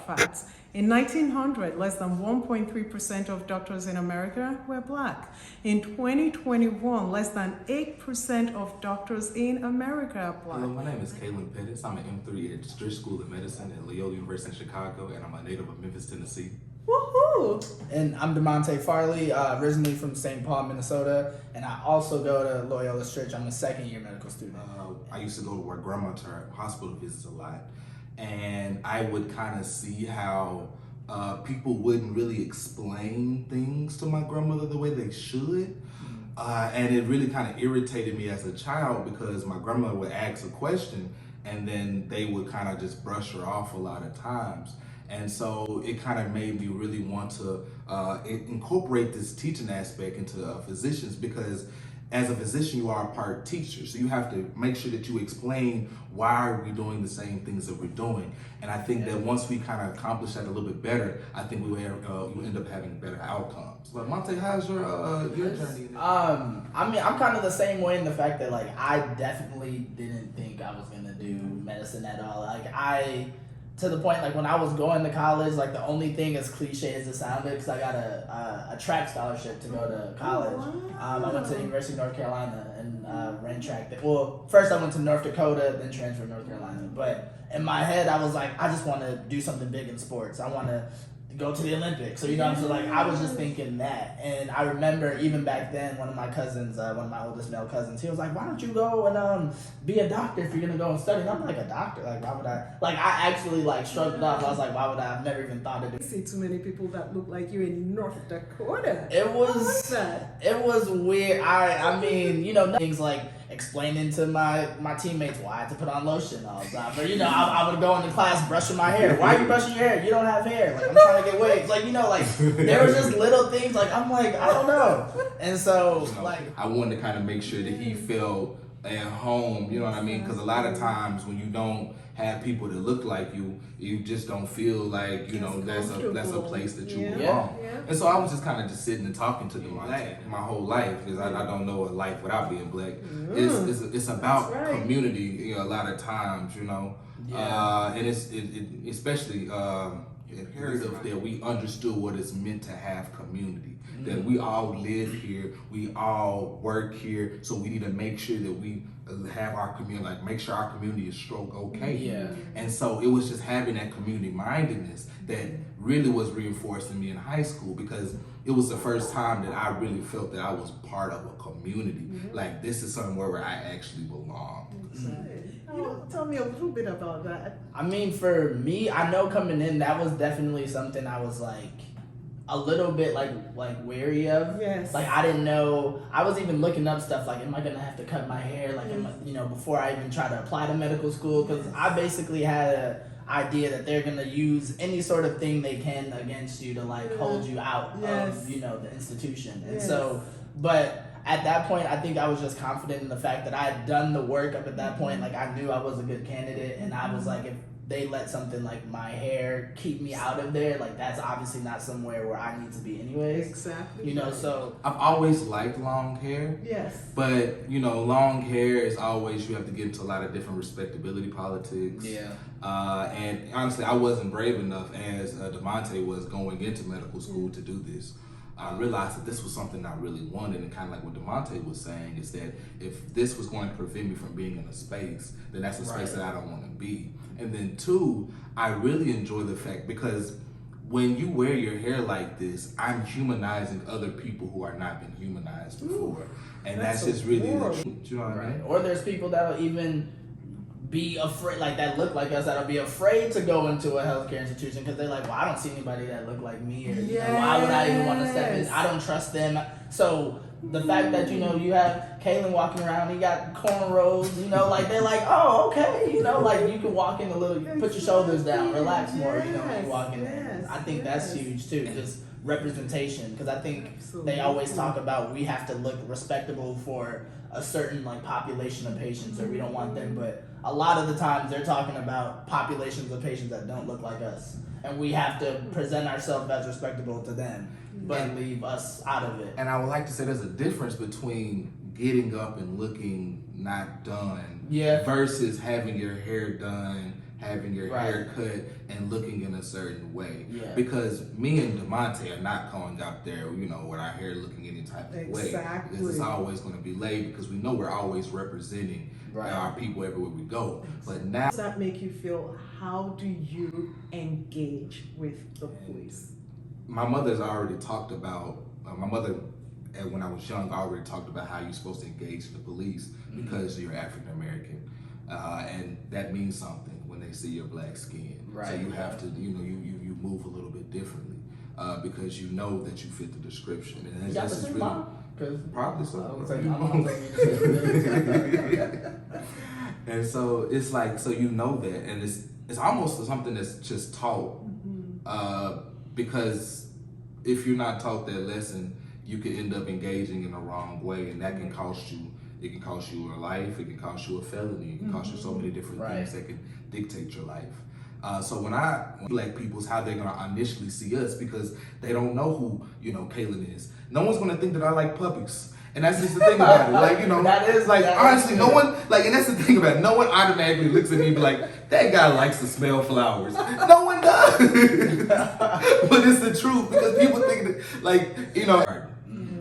facts. In 1900, less than 1.3% of doctors in America were black. In 2021, less than 8% of doctors in America are black. Hello, my name is Caylon Pettis. I'm an M3 at Stritch School of Medicine at Loyola University in Chicago, and I'm a native of Memphis, Tennessee. Woohoo! And I'm D'Monte Farley, originally from St. Paul, Minnesota, and I also go to Loyola Stritch. I'm a second-year medical student. I used to go to where grandma to her hospital visits a lot, and I would kind of see how people wouldn't really explain things to my grandmother the way they should. And it really kind of irritated me as a child because my grandmother would ask a question and then they would kind of just brush her off a lot of times. And so it kind of made me really want to incorporate this teaching aspect into physicians, because as a physician, you are a part teacher. So you have to make sure that you explain why are we doing the same things that we're doing. And I think that once we kind of accomplish that a little bit better, I think we will end up having better outcomes. But Monte, how's your journey? I mean, I'm kind of the same way in the fact that, like, I definitely didn't think I was gonna do medicine at all. To the point, like, when I was going to college, like, the only thing, as cliche as it sounded, because I got a track scholarship to go to college. I went to the University of North Carolina and ran track there. Well, first I went to North Dakota, then transferred to North Carolina. But in my head, I was like, I just want to do something big in sports. I want to go to the Olympics. So, you know, so, like, I was just thinking that. And I remember even back then, one of my cousins, one of my oldest male cousins, he was like, why don't you go and be a doctor if you're going to go and study? And I'm like, a doctor? Like, why would I? Like, I actually, like, shrugged it off. I was like, why would I? I've never even thought of it. I see too many people that look like you in North Dakota. It was, What's that? it was weird. I mean, you know, things like explaining to my teammates why I had to put on lotion all the time. But, you know, I would go into class brushing my hair. Why are you brushing your hair? You don't have hair. Like, I'm trying to get waves. Like, you know, like, there was just little things, like, I'm like, I don't know. And so, You know, like, I wanted to kind of make sure that he felt at home, you know what I mean? Because a lot of times when you don't have people that look like you just don't feel like, you know, that's a place that you belong. Yeah. And so I was just kind of just sitting and talking to them my whole life, because I don't know a life without being black. It's about community, you know, a lot of times, you know. And it's especially imperative that we understood what it's meant to have community. That we all live here, we all work here, so we need to make sure that we have our community, like, make sure our community is okay. Yeah. And so it was just having that community mindedness that really was reinforced in me in high school, because it was the first time that I really felt that I was part of a community. Like, this is somewhere where I actually belong. You know, tell me a little bit about that. I mean, for me, I know coming in, that was definitely something I was, like, a little bit like wary of. Yes. Like, I didn't know. I was even looking up stuff like, am I gonna have to cut my hair? Like, you know, before I even try to apply to medical school, because I basically had an idea that they're gonna use any sort of thing they can against you to, like, hold you out of, you know, the institution. And so, but at that point, I think I was just confident in the fact that I had done the work up at that point. Like, I knew I was a good candidate, and I was like, if they let something like my hair keep me out of there, like, that's obviously not somewhere where I need to be anyways. Exactly. You know, so I've always liked long hair. Yes. But, you know, long hair is always, you have to get into a lot of different respectability politics. Yeah. And honestly, I wasn't brave enough, as D'Monte was going into medical school, to do this. I realized that this was something I really wanted, and kind of like what D'Monte was saying, is that if this was going to prevent me from being in a space, then that's a space that I don't want to be. And then two, I really enjoy the fact, because when you wear your hair like this, I'm humanizing other people who are not been humanized before. And that's just really the truth. You know what I mean? Or there's people that'll even be afraid, like, that look like us, that'll be afraid to go into a healthcare institution because they're like, well, I don't see anybody that look like me, or, you know, why would I even want to step in? I don't trust them. So the fact that, you know, you have Caylon walking around, he got cornrows, you know, like, they're like, oh, okay, you know, like, you can walk in a little, you put your shoulders down, relax more, you know, when you walk in there. I think that's huge too, just representation, because I think they always talk about we have to look respectable for a certain, like, population of patients, or we don't want them, but a lot of the times they're talking about populations of patients that don't look like us, and we have to present ourselves as respectable to them, but leave us out of it. And I would like to say there's a difference between getting up and looking not done versus having your hair done having your Right. hair cut and looking in a certain way. Yeah. Because me and D'Monte are not going out there, with our hair looking any type of way. Exactly. Because it's always going to be laid, because we know we're always representing Right. our people everywhere we go. But now, Does that make you feel? How do you engage with the police? my mother's already talked about, when I was young, already talked about how you're supposed to engage the police because you're African American. And that means something when they see your black skin. Right. So you have to, you move a little bit differently because you know that you fit the description. And You got the same mom? Probably so. And so it's like, so you know that, and it's almost something that's just taught because if you're not taught that lesson, you can end up engaging in the wrong way, and that can cost you. It can cost you a life. It can cost you a felony. It can cost you so many different things that can dictate your life. So when black people's how they're gonna initially see us, because they don't know who Caylon is. No one's gonna think that I like puppies. And that's just the thing about it. That is honestly, no one, and that's the thing about it. No one automatically looks at me and be like, that guy likes to smell flowers. No one does. But it's the truth, because people think that,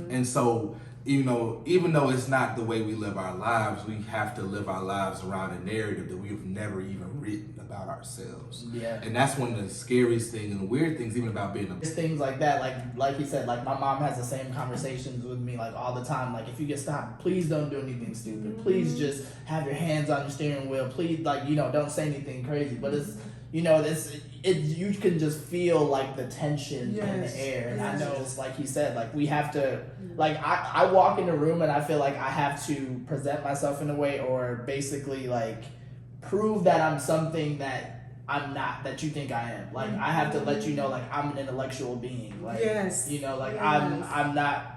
and so, even though it's not the way we live our lives, we have to live our lives around a narrative that we've never even written about ourselves. Yeah. And that's one of the scariest things and the weird things, even about being It's things like that, like you said, like my mom has the same conversations with me like all the time. Like, if you get stopped, please don't do anything stupid. Please just have your hands on your steering wheel. Please, don't say anything crazy. But you can just feel like the tension in the air. And I know it's like he said, like we have to, like I walk in the room and I feel like I have to present myself in a way, or basically like prove that I'm something that I'm not, that you think I am. Like I have to let you know, like I'm an intellectual being. Like I'm not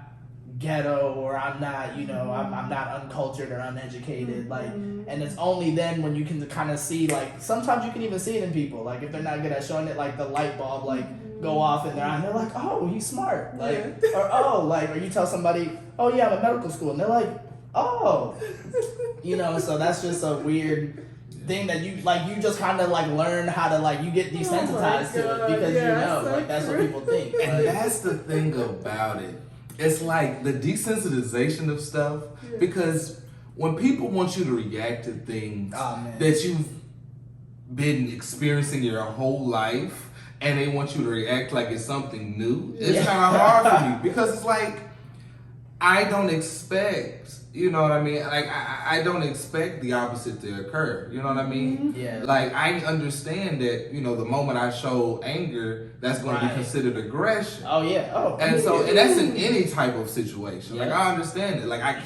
ghetto, or I'm not, I'm not uncultured or uneducated. Like, and it's only then when you can kind of see, like sometimes you can even see it in people. Like if they're not good at showing it, like the light bulb go off in their eye, and they're like, oh, he's smart. Like, or you tell somebody, oh yeah, I'm at medical school, and they're like, oh, so that's just a weird thing that you just kind of learn how to you get desensitized to it, because that's what people think. And that's the thing about it. It's like the desensitization of stuff, because when people want you to react to things that you've been experiencing your whole life, and they want you to react like it's something new, it's kind of hard for me, because it's like, I don't expect, I don't expect the opposite to occur, you know what I mean? Yeah. Like, I understand that, the moment I show anger, that's going to be considered aggression. Oh, yeah. Oh. And that's in any type of situation. Yeah. Like, I understand it. Like, I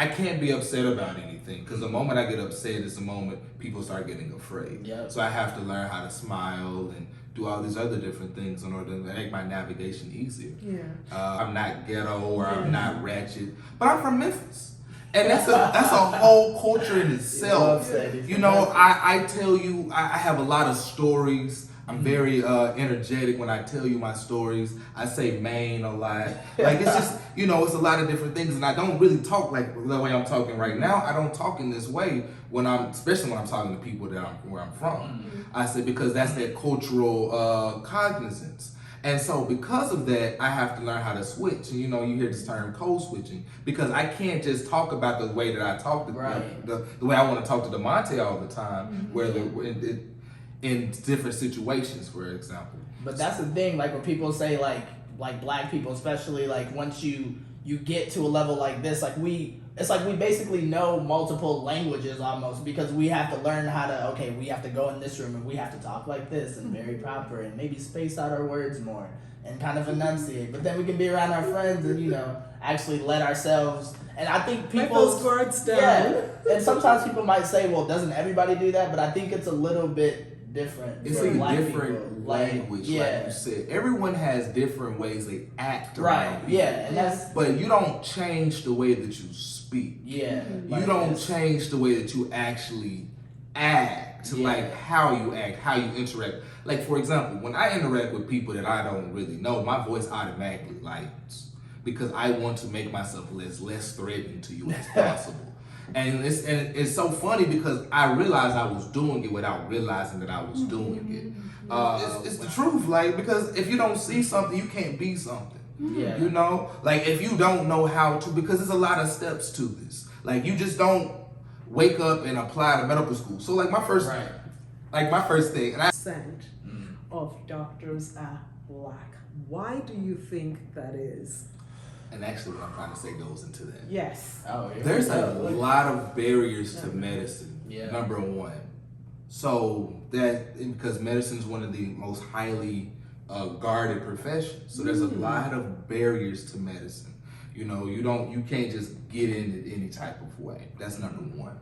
can't be upset about anything, because the moment I get upset is the moment people start getting afraid. Yeah. So I have to learn how to smile and do all these other different things in order to make my navigation easier. Yeah. I'm not ghetto, or I'm not ratchet, but I'm from Memphis. And that's a whole culture in itself. I tell you, I have a lot of stories. I'm very energetic when I tell you my stories. I say "man" a lot. Like, it's just, it's a lot of different things, and I don't really talk like the way I'm talking right now. I don't talk in this way especially when I'm talking to people where I'm from. I say, because that's that cultural cognizance. And so because of that, I have to learn how to switch. And you hear this term code switching, because I can't just talk about the way that I talk to the way I want to talk to D'Monte all the time, where in different situations, for example. But that's the thing, like when people say like black people, especially once you get to a level like this, it's like we basically know multiple languages almost, because we have to learn how to, we have to go in this room and we have to talk like this and very proper, and maybe space out our words more and kind of enunciate. But then we can be around our friends and, actually let ourselves, and I think people... Let those guards down. Yeah, and sometimes people might say, well, doesn't everybody do that? But I think it's a little bit different. It's for a black different people. language, like you said. Everyone has different ways they act around people. Yeah, and that's... But you don't change the way that you speak. Yeah. You don't change the way that you actually act, like how you act, how you interact. Like, for example, when I interact with people that I don't really know, my voice automatically lightens, because I want to make myself less threatening to you as possible. And it's so funny because I realized I was doing it without realizing that I was doing it. It's the truth, like, because if you don't see something, you can't be something. Yeah. You know, like if you don't know how to, because there's a lot of steps to this. Like you just don't wake up and apply to medical school. So like my first thing, and Percent of doctors are black. Why do you think that is? and actually what I'm trying to say goes into that. Yes. Oh, yeah. There's a lot of barriers to medicine. Yeah. Number one. So that because medicine is one of the most highly guarded professions. So there's a lot of barriers to medicine. You know, you can't just get in it any type of way. That's number one.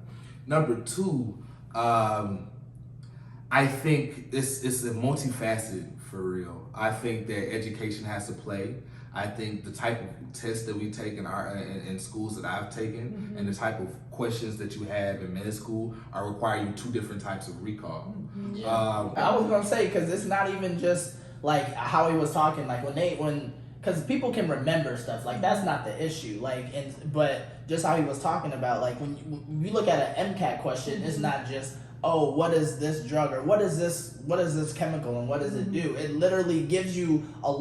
Number two, I think it's a multifaceted for real. I think that education has to play. I think the type of tests that we take in schools that I've taken and the type of questions that you have in med school are requiring two different types of recall. Yeah. I was gonna say, because it's not even just like how he was talking, like because people can remember stuff, like that's not the issue, like, but just how he was talking about, like when you look at an MCAT question, it's not just, oh, what is this drug, or what is this chemical, and what does it do? It literally gives you a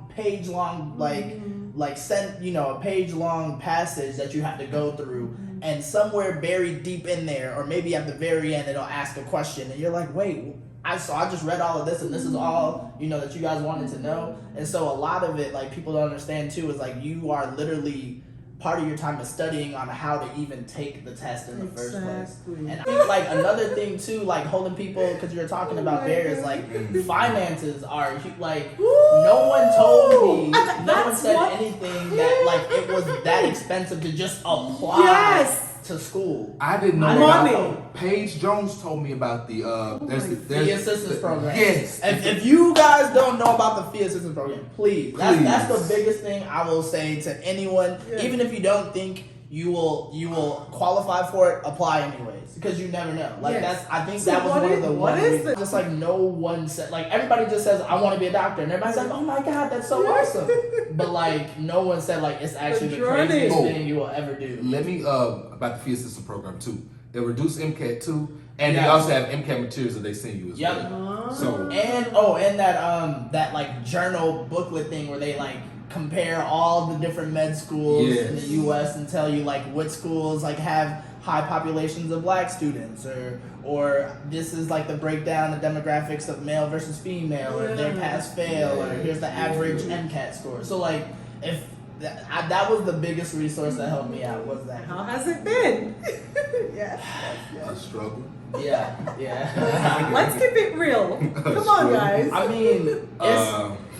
page long a page long passage that you have to go through, and somewhere buried deep in there, or maybe at the very end, it'll ask a question, and you're like, wait, I just read all of this, and this is all that you guys wanted to know. And so a lot of it, like, people don't understand too, is like you are literally part of your time is studying on how to even take the test in the first place. And I think like another thing too, like holding people, because you're talking about barriers, like finances are like, no one told me, no one said anything that like it was that expensive to just apply to school. I didn't know Money. about Paige Jones told me about the there's fee assistance program. Yes. If you guys don't know about the fee assistance program, please. That's the biggest thing I will say to anyone. Yeah. Even if you don't think you will qualify for it, apply anyways, because you never know. Like I think that was one of the ones. Just like no one said, like everybody just says, I want to be a doctor, and everybody's like, oh my god, that's so awesome. But like no one said like it's actually the craziest thing you will ever do. Let me about the fee assistance program too. They reduce MCAT too, and they also have MCAT materials that they send you as well. So and that like journal booklet thing where they like compare all the different med schools in the U.S. and tell you like what schools like have high populations of black students, or this is like the breakdown, the demographics of male versus female, or their pass fail, or here's the average MCAT score. So like if that was the biggest resource that helped me out, was that. How has it been? Yes. A struggle. Yeah. Let's keep it real. Come on, guys. I mean,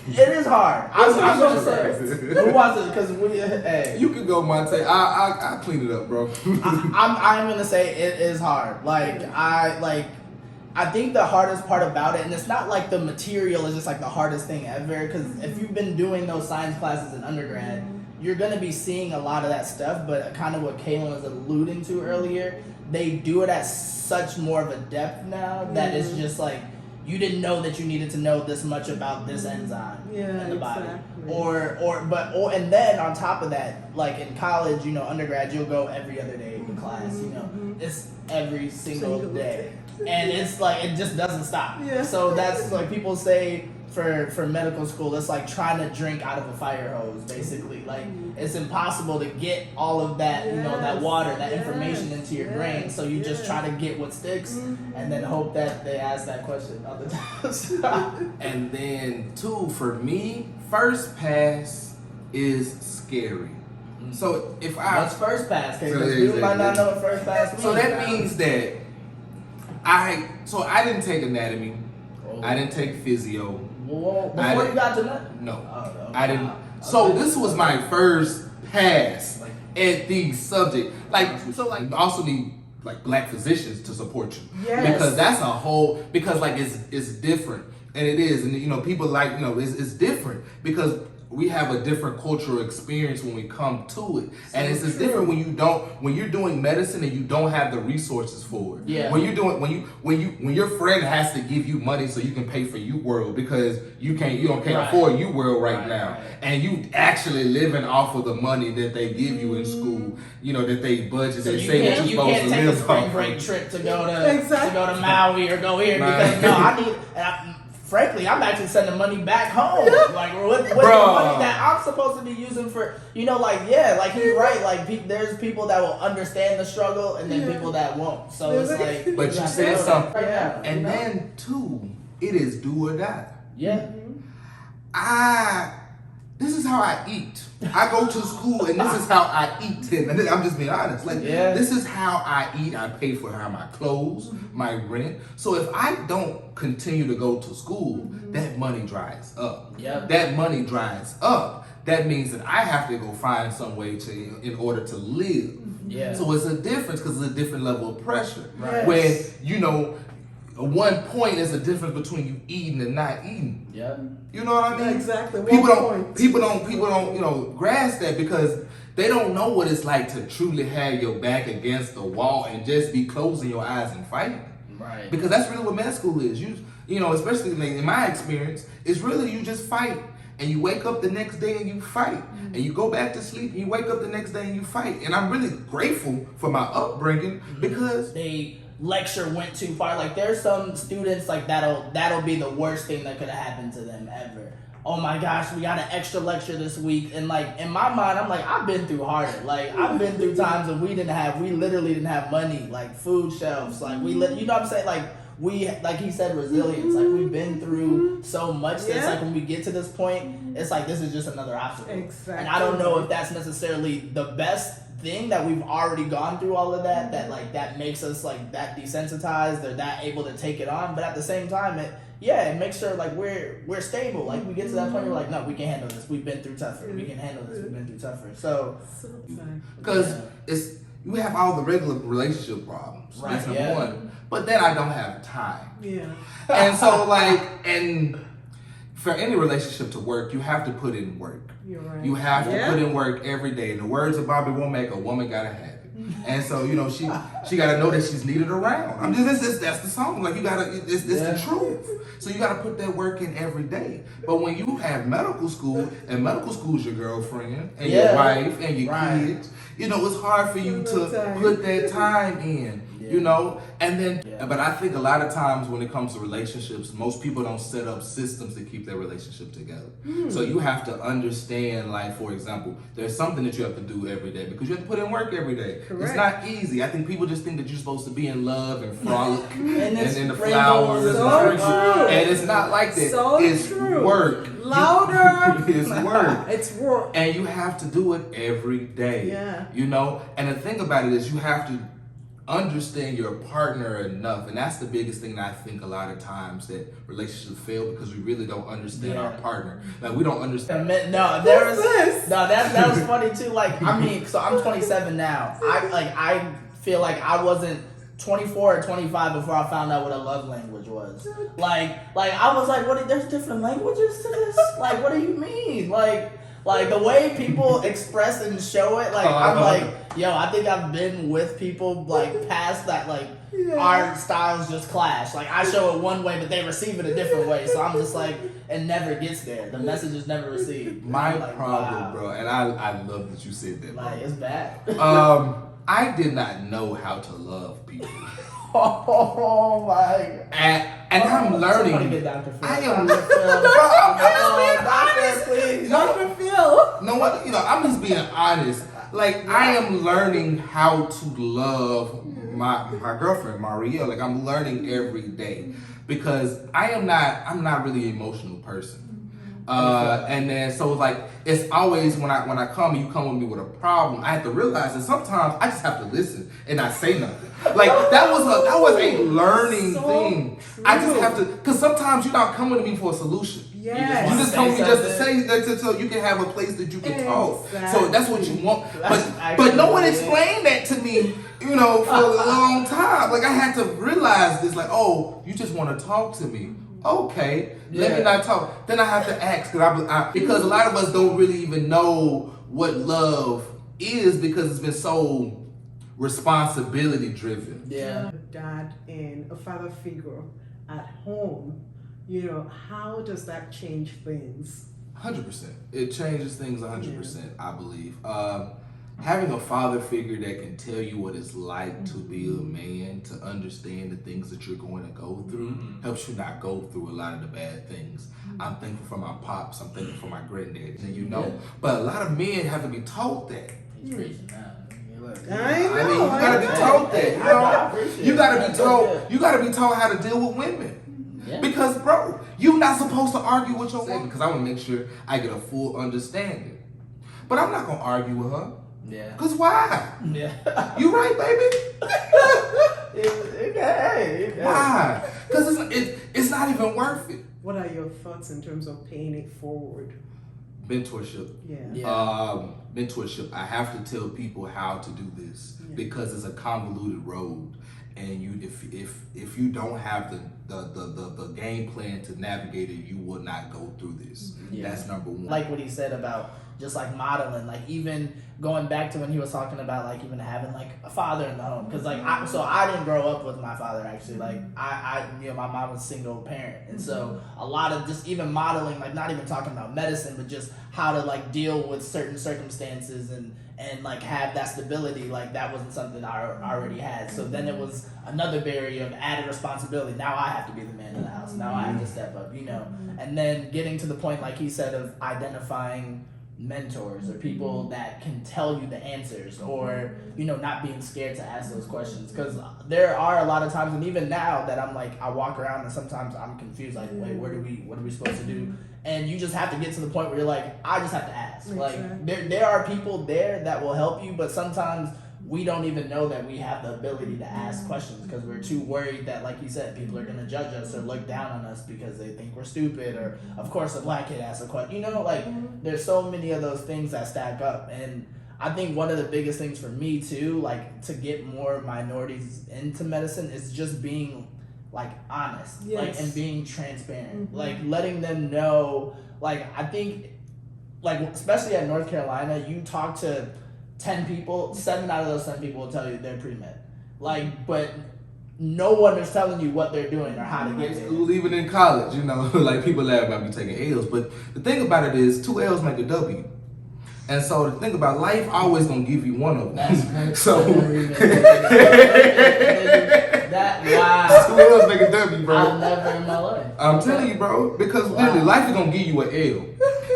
it is hard. I'm gonna say. Who wants it? Because hey, you can go, Monte. I clean it up, bro. I'm gonna say it is hard. I think the hardest part about it, and it's not like the material is just like the hardest thing ever, because if you've been doing those science classes in undergrad, you're gonna be seeing a lot of that stuff. But kind of what Caylon was alluding to earlier, they do it at such more of a depth now that it's just like, you didn't know that you needed to know this much about this enzyme in the body. And then on top of that, like in college, undergrad, you'll go every other day to class, it's every single day. And it's like, it just doesn't stop. Yeah. So that's like people say for medical school, it's like trying to drink out of a fire hose, basically. Like it's impossible to get all of that, that water, that information into your brain. So you just try to get what sticks and then hope that they ask that question on the test. And then two, for me, first pass is scary. So if what's first pass? Because people might not know what first pass means. So that means that I didn't take anatomy. I didn't take physio. Before you got to that? No. I didn't. So this was my first pass at the subject. You also need like black physicians to support you. Yes. Because that's a whole, because like it's different. And it is. And people like, it's different because we have a different cultural experience when we come to it, and it's just true. different when you're doing medicine and you don't have the resources for it. Yeah. When when your friend has to give you money so you can pay for UWorld because you don't Right. afford UWorld right now, Right. and you actually living off of the money that they give you in school, that they budget, So they you say that can't, you're you supposed can't to take a live spring off break of. trip to go to Exactly. Maui or go here because no, I need. Frankly, I'm actually sending money back home. Like with the money that I'm supposed to be using for, like he's right. Like there's people that will understand the struggle and then people that won't. So it's like. But you have to said know something, that right now, and then too, it is do or die. Yeah. This is how I eat. I go to school and this is how I eat. And I'm just being honest. This is how I eat. I pay for my clothes, my rent. So if I don't continue to go to school, that money dries up. Yep. That money dries up. That means that I have to go find some way in order to live. Yeah. So it's a difference because it's a different level of pressure. Right. When, one point is a difference between you eating and not eating. Yeah. You know what I mean? Exactly. People don't grasp that because they don't know what it's like to truly have your back against the wall and just be closing your eyes and fighting. Right. Because that's really what med school is. Especially in my experience, it's really you just fight. And you wake up the next day and you fight. And you go back to sleep and you wake up the next day and you fight. And I'm really grateful for my upbringing because they lecture went too far. Like there's some students like that'll be the worst thing that could have happened to them ever. Oh my gosh, we got an extra lecture this week, and like in my mind, I'm like, I've been through harder. Like I've been through times when we literally didn't have money, like food shelves, like you know what I'm saying, like he said, resilience. Like we've been through so much that it's like when we get to this point, it's like this is just another obstacle. Exactly. And I don't know if that's necessarily the best thing that we've already gone through all of that that makes us like that desensitized or that able to take it on. But at the same time, it makes sure like we're stable. Like we get to that point where we're like, no, we can handle this. We've been through tougher. We can handle this. We've been through tougher. So because you have all the regular relationship problems. Right, That's number one. But then I don't have time. Yeah. And so and for any relationship to work, you have to put in work. You're right. You have to put in work every day. In the words of Bobby Womack, a woman gotta have it. And so she gotta know that she's needed around. That's the song. Like it's the truth. So you gotta put that work in every day. But when you have medical school and medical school's your girlfriend and your wife and your kids, it's hard for you to put that time in. And then, but I think a lot of times when it comes to relationships, most people don't set up systems to keep their relationship together. So you have to understand, like, for example, there's something that you have to do every day because you have to put in work every day. Correct. It's not easy. I think people just think that you're supposed to be in love and frolic and in the rainbows. flowers. So true. And it's not like that. So it's true. work. Louder. It's work. It's work. And you have to do it every day. Yeah. And the thing about it is you have to understand your partner enough, and that's the biggest thing that I think a lot of times that relationships fail because we really don't understand our partner. Like we don't understand. That was funny too. Like I mean, so I'm 27 now. I feel like I wasn't 24 or 25 before I found out what a love language was. Like I was like, there's different languages to this? Like what do you mean? Like the way people express and show it, like I'm like, yo, I think I've been with people like past that, like our styles just clash. Like I show it one way, but they receive it a different way. So I'm just like, it never gets there. The message is never received. My like, problem, bro, and I love that you said that. Like it's bad. I did not know how to love people. Oh my God. And I'm learning. Somebody get Dr. Phil. I am. Doctor, please. Dr. Phil. No, I'm just being honest. Like I am learning how to love my girlfriend Maria. Like I'm learning every day because I'm not really an emotional person. And then so like it's always when I come and you come with me with a problem, I have to realize that sometimes I just have to listen and not say nothing. Like that was a learning thing. True. I just have to, because sometimes you're not coming to me for a solution. Yes. You just come to me just to say that so you can have a place that you can talk. So that's what you want. But no one explained that to me, for a long time. Like I had to realize this, like, oh, you just want to talk to me. Okay, let me not talk. Then I have to ask because a lot of us don't really even know what love is because it's been so responsibility driven. Yeah. A dad and a father figure at home, how does that change things? 100%. It changes things 100%, I believe. Having a father figure that can tell you what it's like to be a man, to understand the things that you're going to go through, helps you not go through a lot of the bad things. I'm thankful for my pops, I'm thankful for my granddad, and but a lot of men have to be taught that. He's preaching now. I know. I mean, you gotta be taught that. You gotta be told. You gotta be taught how to deal with women. Yeah. Because, bro, you're not supposed to argue with your woman. Because I want to make sure I get a full understanding. But I'm not gonna argue with her. Yeah. Cause why? Yeah. You right, baby. Okay. Why? Because it's not even worth it. What are your thoughts in terms of paying it forward? Mentorship. Yeah. Mentorship. I have to tell people how to do this because it's a convoluted road, and if you don't have the game plan to navigate it, you will not go through this. That's number one. Like what he said about just like modeling, like even going back to when he was talking about like even having like a father in the home, because like I didn't grow up with my father actually. Like I my mom was a single parent, and so a lot of just even modeling, like not even talking about medicine, but just how to like deal with certain circumstances and like have that stability, like that wasn't something I already had. So then it was another barrier of added responsibility. Now I have to be the man of the house. Now I have to step up, and then getting to the point, like he said, of identifying mentors or people that can tell you the answers, or not being scared to ask those questions, because there are a lot of times, and even now that I'm like I walk around and sometimes I'm confused, like wait, what are we supposed to do? And you just have to get to the point where you're like, I just have to ask. Like there are people there that will help you, but sometimes we don't even know that we have the ability to ask questions because we're too worried that, like you said, people are going to judge us or look down on us because they think we're stupid, or of course a black kid asks a question. There's so many of those things that stack up. And I think one of the biggest things for me too, like to get more minorities into medicine, is just being like honest, like, and being transparent, like letting them know, like I think, like especially at North Carolina, you talk to 10 people, 7 out of those 10 people will tell you they're pre-med. Like, but no one is telling you what they're doing or how to get there. Even in college, like people laugh about me taking L's, but the thing about it is 2 L's make a W. And so the thing about life, always gonna give you one of them. That's crazy. So wow. 2 L's make a W, bro. I'll never in my life. I'm telling you, bro, because literally life is gonna give you an L.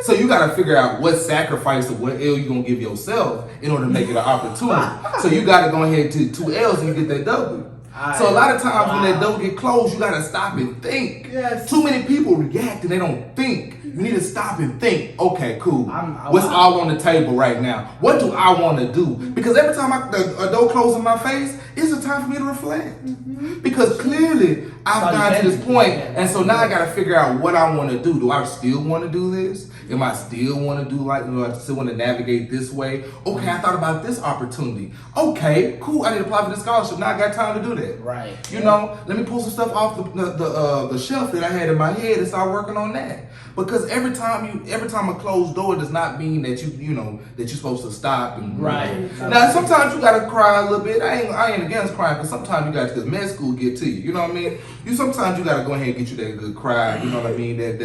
So you gotta figure out what sacrifice of what L you gonna give yourself in order to make it an opportunity. So you gotta go ahead to 2 L's and you get that W. So a lot of times when that door get closed, you gotta stop and think. Yes. Too many people react and they don't think. You need to stop and think. Okay, cool. What's all on the table right now? What do I want to do? Because every time a door closes in my face, it's a time for me to reflect. Because clearly I've gotten to this point, and so now I gotta figure out what I want to do. Do I still want to do this? Am I still want to do I still want to navigate this way? Okay, I thought about this opportunity. Okay, cool. I need to apply for this scholarship. Now I got time to do that. Right. Let me pull some stuff off the shelf that I had in my head and start working on that. Because every time a closed door does not mean that that you're supposed to stop and Now sometimes you gotta cry a little bit. I ain't against crying, because sometimes you got, because med school get to you. You know what I mean? Sometimes you gotta go ahead and get you that good cry. You know what I mean? That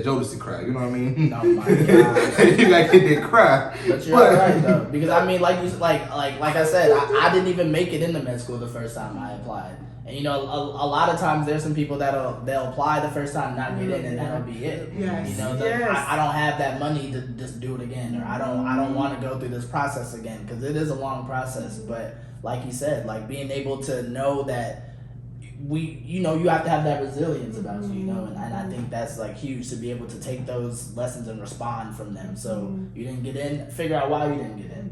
Jodeci cry. You know what I mean? Oh my God. You gotta get that cry. But you're right though, because I mean, like I said, I didn't even make it into med school the first time I applied. And a lot of times there's some people they'll apply the first time, not get in, and that'll be it. Yes. I don't have that money to just do it again, or I don't want to go through this process again, because it is a long process. But like you said, like being able to know that you have to have that resilience about you, and I think that's like huge, to be able to take those lessons and respond from them. So you didn't get in, figure out why you didn't get in.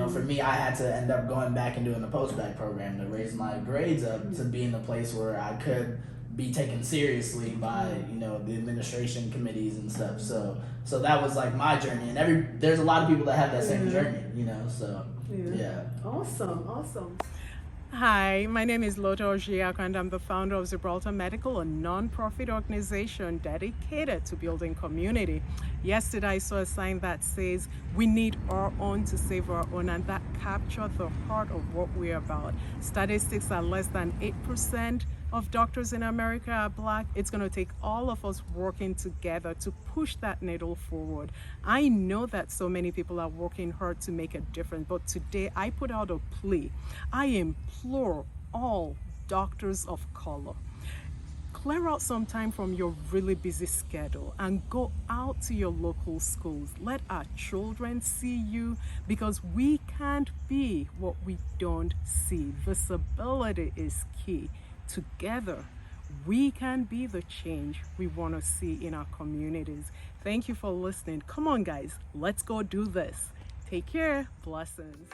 For me, I had to end up going back and doing the post-bac program to raise my grades up to be in a place where I could be taken seriously by the administration committees and stuff. So that was like my journey, and there's a lot of people that have that same journey. So yeah. Awesome. Hi, my name is Lotte Ojiak and I'm the founder of Gibraltar Medical, a non-profit organization dedicated to building community. Yesterday I saw a sign that says we need our own to save our own, and that captured the heart of what we're about. Statistics are less than 8% of doctors in America are Black. It's going to take all of us working together to push that needle forward. I know that so many people are working hard to make a difference, but today I put out a plea. I implore all doctors of color, clear out some time from your really busy schedule and go out to your local schools. Let our children see you, because we can't be what we don't see. Visibility is key. Together, we can be the change we want to see in our communities. Thank you for listening. Come on, guys, let's go do this. Take care. Blessings.